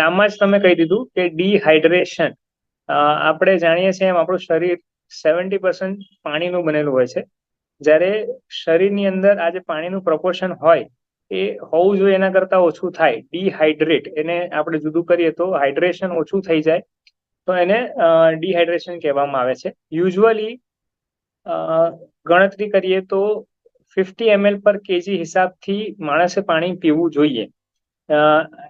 નામમાં જ તમે કહી દીધું કે ડિહાઇડ્રેશન. આપણે જાણીએ છીએ એમ આપણું શરીર 70% પાણીનું બનેલું હોય છે. જ્યારે શરીરની અંદર આ જે પાણીનું પ્રપોર્શન હોય એ હોવું જોઈએ એના કરતા ઓછું થાય, ડિહાઇડ્રેટ, એને આપણે જુદું કરીએ તો હાઇડ્રેશન ઓછું થઈ જાય તો એને ડિહાઇડ્રેશન કહેવામાં આવે છે. યુઝ્યુઅલી ગણતરી કરીએ તો 50 ml પર કેજી હિસાબથી માણસે પાણી પીવું જોઈએ.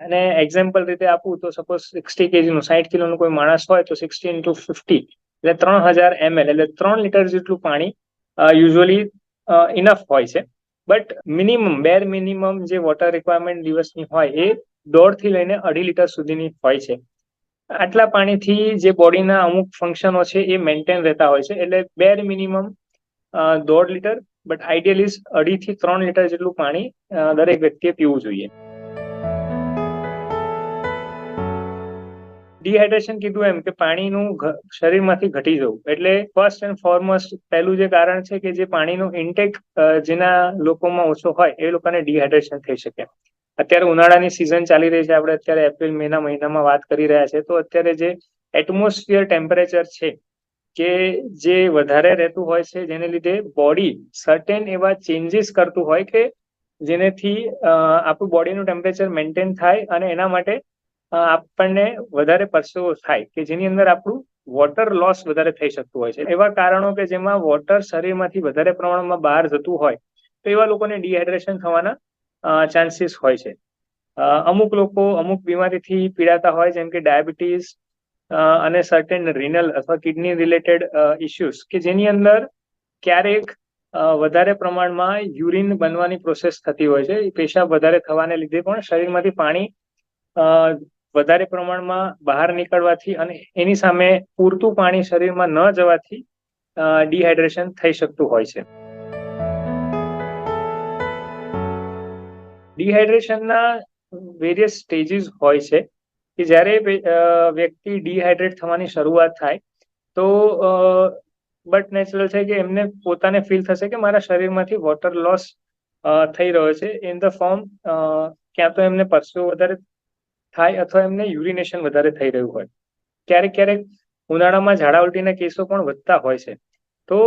અને એક્ઝામ્પલ રીતે આપું તો સપોઝ 60 kg નું 60 કિલોનું કોઈ માણસ હોય તો 60 into 50 એટલે 3000 ml એટલે 3 લીટર જેટલું પાણી યુઝ્યુઅલી ઇનફ હોય છે. બટ બેર મિનિમમ જે વોટર રિક્વાયરમેન્ટ દિવસની હોય એ 1.5 થી લઈને 2.5 લીટર સુધીની હોય છે. આટલા પાણીથી જે બોડીના અમુક ફંક્શનો છે એ મેન્ટેન રહેતા હોય છે. એટલે બેર મિનિમમ 1.5 લીટર, બટ આઈડિયલી 2.5 થી 3 લીટર જેટલું પાણી દરેક વ્યક્તિએ પીવું જોઈએ. ડિહાઇડ્રેશન કીધું એમ કે પાણીનું શરીરમાંથી ઘટી જવું, એટલે ફર્સ્ટ એન્ડ ફોરમોસ્ટ પહેલું જે કારણ છે કે જે પાણીનું ઇન્ટેક જેના લોકોમાં ઓછો હોય એ લોકોને ડિહાઇડ્રેશન થઈ શકે. અત્યારે ઉનાળાની સિઝન ચાલી રહી છે, આપણે અત્યારે એપ્રિલ મેના મહિનામાં વાત કરી રહ્યા છે, તો અત્યારે જે એટમોસ્ફિયર ટેમ્પરેચર છે કે જે વધારે રહેતું હોય છે, જેને લીધે બોડી સર્ટેન એવા ચેન્જીસ કરતું હોય કે જેનેથી આપણું બોડીનું ટેમ્પરેચર મેન્ટેન થાય અને એના માટે આપણને વધારે પરસેવો થાય કે જેની અંદર આપણું વોટર લોસ વધારે થઈ શકતું હોય છે. એવા કારણો કે જેમાં વોટર શરીરમાંથી વધારે પ્રમાણમાં બહાર જતું હોય તો એવા લોકોને ડિહાઇડ્રેશન થવાના ચાન્સીસ હોય છે. અમુક લોકો અમુક બીમારીથી પીડાતા હોય, જેમ કે ડાયાબિટીસ અને સર્ટેન રિનલ અથવા કિડની રિલેટેડ ઇસ્યુઝ કે જેની અંદર ક્યારેક વધારે પ્રમાણમાં યુરિન બનવાની પ્રોસેસ થતી હોય છે. પેશાબ વધારે થવાને લીધે પણ શરીરમાંથી પાણી વધારે પ્રમાણમાં બહાર નીકળવાથી અને એની સામે પૂરતું પાણી શરીરમાં ન જવાથી ડિહાઇડ્રેશન થઈ શકતું હોય છે. ડિહાઇડ્રેશનના વેરિયસ સ્ટેજીસ હોય છે કે જ્યારે વ્યક્તિ ડિહાઇડ્રેટ થવાની શરૂઆત થાય તો બટ નેચરલ છે કે એમને પોતાને ફીલ થશે કે મારા શરીરમાંથી વોટર લોસ થઈ રહ્યો છે ઇન ધ ફોર્મ ક્યાં તો એમને પરસેવો વધારે થાય અથવા એમને યુરિનેશન વધારે થઈ રહ્યું હોય. ક્યારેક ક્યારેક ઉનાળામાં ઝાડા ઉલટીના કેસો પણ વધતા હોય છે. તો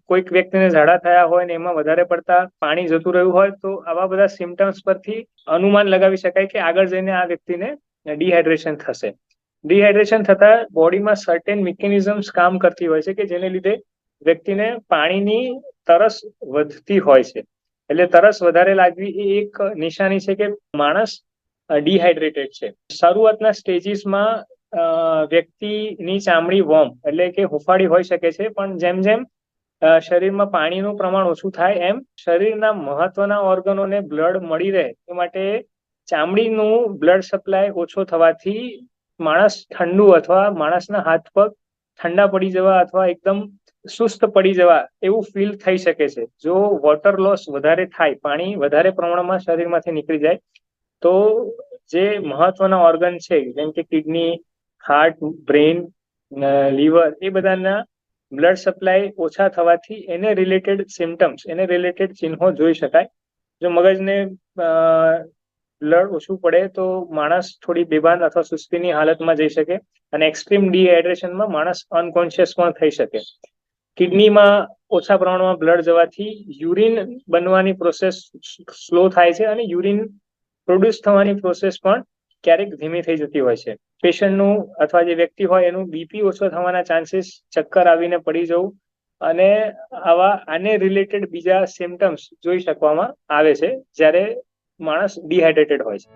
કોઈક વ્યક્તિને ઝાડા થયા હોય ને એમાં વધારે પડતા પાણી જતું રહ્યું હોય તો આવા બધા સિમ્ટમ્સ પરથી અનુમાન લગાવી શકાય કે આગળ જઈને આ વ્યક્તિને ડિહાઇડ્રેશન થશે. ડિહાઇડ્રેશન થતા બોડીમાં સર્ટેન મિકેનિઝમ્સ કામ કરતી હોય છે કે જેને લીધે વ્યક્તિને પાણીની તરસ વધતી હોય છે. એટલે તરસ વધારે લાગવી એ એક નિશાની છે કે માણસ ડિહાઇડ્રેટેડ છે. શરૂઆતના સ્ટેજીસમાં વ્યક્તિની ચામડી વોર્મ એટલે કે હુંફાળી હોઈ શકે છે, પણ જેમ જેમ શરીરમાં પાણીનું પ્રમાણ ઓછું થાય એમ શરીરના મહત્વના ઓર્ગનોને બ્લડ મળી રહે એ માટે ચામડીનું બ્લડ સપ્લાય ઓછો થવાથી માણસ ઠંડુ અથવા માણસના હાથ પગ ઠંડા પડી જવા અથવા એકદમ સુસ્ત પડી જવા એવું ફીલ થઈ શકે છે. જો વોટર લોસ વધારે થાય, પાણી વધારે પ્રમાણમાં શરીરમાંથી નીકળી જાય તો જે મહત્વના ઓર્ગન છે જેમ કે કિડની, હાર્ટ, બ્રેઇન, લીવર એ બધાના બ્લડ સપ્લાય ઓછા થવાથી એને રિલેટેડ સિમ્ટમ્સ, એને રિલેટેડ ચિહ્નો જોઈ શકાય. જો મગજને બ્લડ ઓછું પડે તો માણસ થોડી બેભાન અથવા સુસ્તીની હાલતમાં જઈ શકે અને એક્સ્ટ્રીમ ડિહાઇડ્રેશનમાં માણસ અનકોન્શિયસ પણ થઈ શકે. કિડનીમાં ઓછા પ્રમાણમાં બ્લડ જવાથી યુરિન બનવાની પ્રોસેસ સ્લો થાય છે અને યુરિન પ્રોડ્યુસ થવાની પ્રોસેસ પણ ક્યારેક ધીમી થઈ જતી હોય છે. પેશન્ટનું અથવા જે વ્યક્તિ હોય એનું બીપી ઓછો થવાના ચાન્સીસ, ચક્કર આવીને પડી જવું અને આને રિલેટેડ બીજા સિમ્ટમ્સ જોઈ શકવામાં આવે છે જ્યારે માણસ ડિહાઇડ્રેટેડ હોય છે.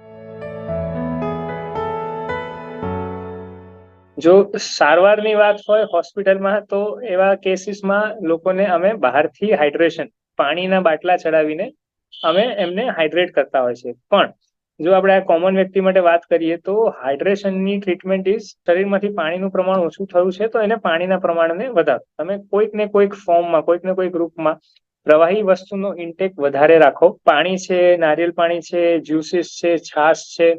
જો સારવારની વાત હોય હોસ્પિટલમાં તો એવા કેસીસમાં લોકોને અમે બહારથી હાઇડ્રેશન, પાણીના બાટલા ચડાવીને અમે એમને હાઇડ્રેટ કરતા હોય છે. પણ જો આપણે આ કોમન વ્યક્તિ માટે વાત કરીએ તો હાઇડ્રેશનની ટ્રીટમેન્ટ ઇઝ શરીરમાંથી પાણીનું પ્રમાણ ઓછું થયું છે તો એને પાણીના પ્રમાણને વધારો. તમે કોઈક ને કોઈક ફોર્મમાં, કોઈક ને કોઈક રૂપમાં પ્રવાહી વસ્તુનો ઇન્ટેક વધારે રાખો. પાણી છે, નારિયેલ પાણી છે, જ્યુસીસ છે, છાશ છે,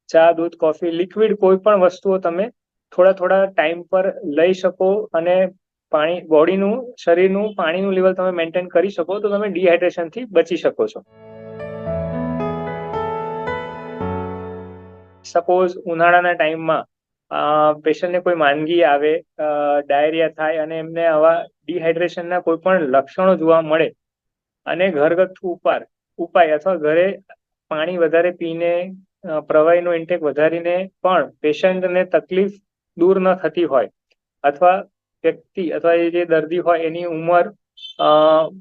ચા, દૂધ, કોફી, લિક્વિડ કોઈ પણ વસ્તુઓ તમે થોડા થોડા ટાઈમ પર લઈ શકો અને બોડીનું, શરીરનું પાણીનું લેવલ તમે મેન્ટેન કરી શકો તો તમે ડિહાઇડ્રેશનથી બચી શકો છો. સપોઝ ઉનાળાના ટાઈમમાં પેશન્ટને કોઈ માંદગી આવે, ડાયરિયા થાય અને એમને આવા ડિહાઇડ્રેશનના કોઈ પણ લક્ષણો જોવા મળે અને ઘરગથ્થુ ઉપાય અથવા ઘરે પાણી વધારે પીને પ્રવાહીનો ઇન્ટેક વધારીને પણ પેશન્ટને તકલીફ દૂર ન થતી હોય અથવા વ્યક્તિ અથવા એ જે દર્દી હોય એની ઉંમર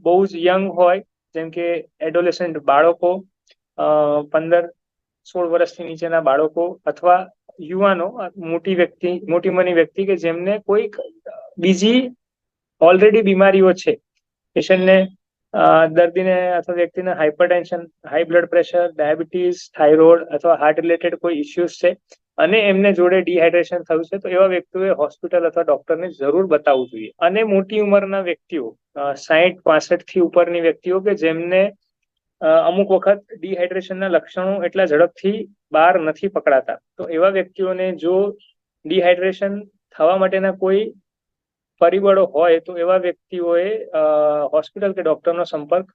બહુ જ યંગ હોય, જેમ કે એડોલેસન્ટ બાળકો, 15-16 વર્ષથી નીચેના બાળકો અથવા યુવાનો, મોટી મની વ્યક્તિ કે જેમને કોઈક બીજી ઓલરેડી બીમારીઓ છે, પેશન્ટને દર્દીને અથવા વ્યક્તિને hypertension, high blood pressure, diabetes, thyroid અથવા હાર્ટ રિલેટેડ કોઈ ઇસ્યુઝ છે અને એમને જોડે ડિહાઇડ્રેશન થયું છે, તો એવા વ્યક્તિઓએ હોસ્પિટલ અથવા ડોક્ટરને જરૂર બતાવવું જોઈએ. અને મોટી ઉંમરના વ્યક્તિઓ, 60-65 થી ઉપરની વ્યક્તિઓ કે જેમને અમુક વખત ડિહાઇડ્રેશનના લક્ષણો એટલા ઝડપથી બહાર નથી પકડાતા, તો એવા વ્યક્તિઓને જો ડિહાઇડ્રેશન થવા માટેના કોઈ પરિબળો હોય તો એવા વ્યક્તિઓએ હોસ્પિટલ કે ડોક્ટરનો સંપર્ક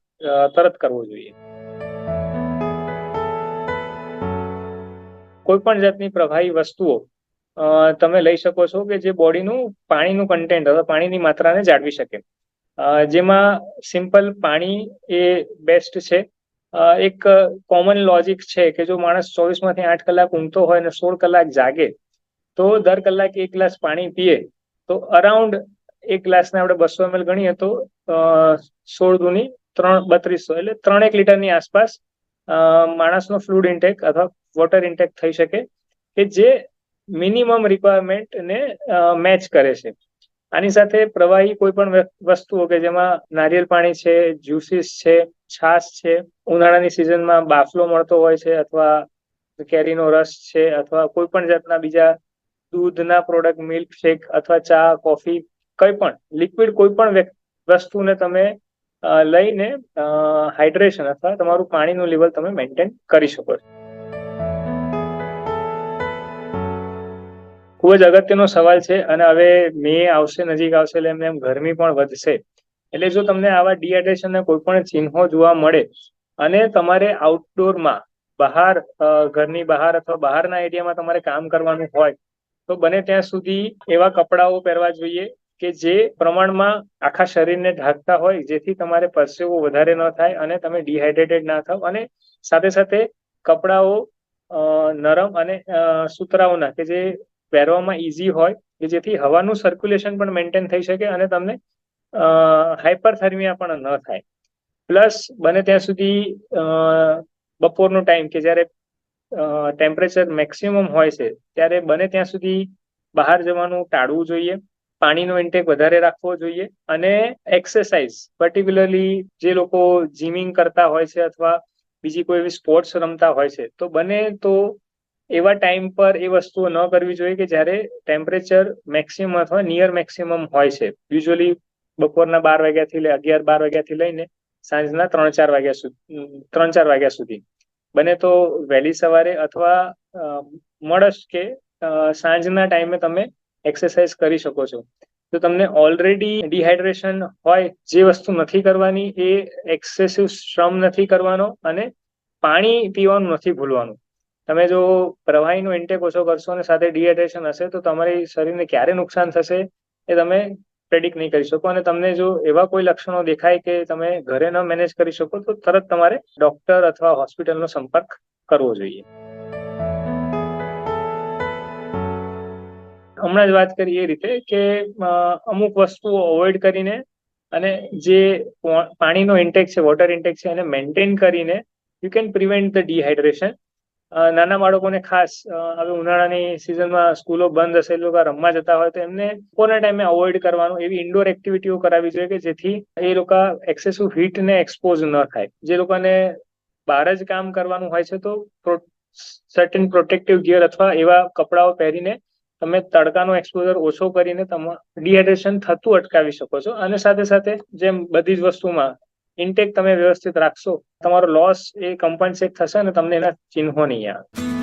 તરત કરવો જોઈએ. કોઈ પણ જાતની પ્રવાહી વસ્તુઓ તમે લઈ શકો છો કે જે બોડીનું પાણીનું કન્ટેન્ટ અથવા પાણીની માત્રાને જાળવી શકે, જેમાં સિમ્પલ પાણી એ બેસ્ટ છે. એક કોમન લોજિક છે કે જો માણસ 24માંથી 8 કલાક ઊંઘતો હોય અને 16 કલાક જાગે તો દર કલાકે 1 ગ્લાસ પાણી પીએ તો અરાઉન્ડ 1 ગ્લાસને આપણે 200 ml ગણીએ તો 16 દુની 3200 એટલે 3 લીટરની આસપાસ માણસનો ફ્લુઇડ ઇન્ટેક અથવા વોટર ઇન્ટેક થઈ શકે કે જે મિનિમમ રિક્વાયરમેન્ટને મેચ કરે છે. આની સાથે પ્રવાહી કોઈ પણ વસ્તુઓ કે જેમાં નારિયેળ પાણી છે, જ્યુસીસ છે, છાશ છે, ઉનાળાની સિઝનમાં બાફલો મળતો હોય છે અથવા કેરીનો રસ છે અથવા કોઈ પણ જાતના બીજા દૂધના પ્રોડક્ટ, મિલ્ક શેક અથવા ચા, કોફી, કંઈ પણ લિક્વિડ કોઈ પણ વસ્તુને તમે લઈને હાઇડ્રેશન અથવા તમારું પાણીનું લેવલ તમે મેન્ટેન કરી શકો છો. ખૂબ જ અગત્યનો સવાલ છે અને હવે મે આવશે, નજીક આવશે એટલે એમ ગરમી પણ વધશે, એટલે જો તમને આવા ડિહાઇડ્રેશનના કોઈ પણ ચિહ્નો જોવા મળે અને તમારે આઉટડોરમાં બહાર, ઘરની બહાર અથવા બહારના એરિયામાં તમારે કામ કરવાનું હોય તો બને ત્યાં સુધી એવા કપડાઓ પહેરવા જોઈએ કે જે પ્રમાણમાં આખા શરીરને ઢાંકતા હોય, જેથી તમારે પરસેવો વધારે ન થાય અને તમે ડિહાઇડ્રેટેડ ના થાવ. અને સાથે સાથે કપડાઓ નરમ અને સુતરાઉના કે જે પહેરવામાં ઇઝી હોય કે જેથી હવાનું સર્ક્યુલેશન પણ મેન્ટેન થઈ શકે અને તમને હાઇપરથર્મિયા પણ ન થાય. પ્લસ બને ત્યાં સુધી બપોરનો ટાઈમ કે જ્યારે ટેમ્પરેચર મેક્સિમમ હોય છે ત્યારે બને ત્યાં સુધી બહાર જવાનું ટાળવું જોઈએ, પાણીનો ઇન્ટેક વધારે રાખવો જોઈએ અને એક્સરસાઇઝ, પર્ટિક્યુલરલી જે લોકો જીમિંગ કરતા હોય છે અથવા બીજી કોઈ એવી સ્પોર્ટ્સ રમતા હોય છે તો બને તો એવા ટાઈમ પર એ વસ્તુઓ ન કરવી જોઈએ કે જ્યારે ટેમ્પરેચર મેક્સિમમ અથવા નિયર મેક્સિમમ હોય છે. યુઝ્યુઅલી બપોરના 12 વાગ્યાથી 11-12 વાગ્યાથી લઈને સાંજના 3-4 વાગ્યા સુધી. બને તો વહેલી સવારે અથવા મળસ કે સાંજના ટાઈમે તમે એક્સરસાઇઝ કરી શકો છો. તો તમને ઓલરેડી ડિહાઇડ્રેશન હોય, જે વસ્તુ નથી કરવાની એ એક્સેસિવ શ્રમ નથી કરવાનો અને પાણી પીવાનું નથી ભૂલવાનું. તમે જો પ્રવાહીનો ઇન્ટેક ઓછો કરશો અને સાથે ડિહાઇડ્રેશન હશે તો તમારી શરીરને ક્યારે નુકસાન થશે એ તમે પ્રેડિક્ટ નહીં કરી શકો. અને તમને જો એવા કોઈ લક્ષણો દેખાય કે તમે ઘરે ન મેનેજ કરી શકો તો તરત તમારે ડોક્ટર અથવા હોસ્પિટલનો સંપર્ક કરવો જોઈએ. હમણાં જ વાત કરી એ રીતે કે અમુક વસ્તુઓ અવોઇડ કરીને અને જે પાણીનો ઇન્ટેક છે, વોટર ઇન્ટેક છે, એને મેન્ટેન કરીને you can prevent the dehydration. નાના બાળકોને ખાસ, હવે ઉનાળાની સિઝનમાં સ્કૂલો બંધ હશે, લોકો રમવા જતા હોય તો એમને કોના ટાઈમે અવોઇડ કરવાનું, એવી ઇન્ડોર એક્ટિવિટીઓ કરાવવી જોઈએ કે જેથી એ લોકો એક્સેસિવ હીટને એક્સપોઝ ન થાય. જે લોકોને બહાર જ કામ કરવાનું હોય છે તો સર્ટેન પ્રોટેક્ટિવ ગિયર અથવા એવા કપડાઓ પહેરીને તમે તડકાનો એક્સપોઝર ઓછો કરીને ડિહાઇડ્રેશન થતું અટકાવી શકો છો. અને સાથે સાથે જેમ બધી જ વસ્તુમાં ઇન્ટેક તમે વ્યવસ્થિત રાખશો, તમારો લોસ એ કમ્પન્સેટ થશે અને તમને એના ચિહ્નો નહીં આવે.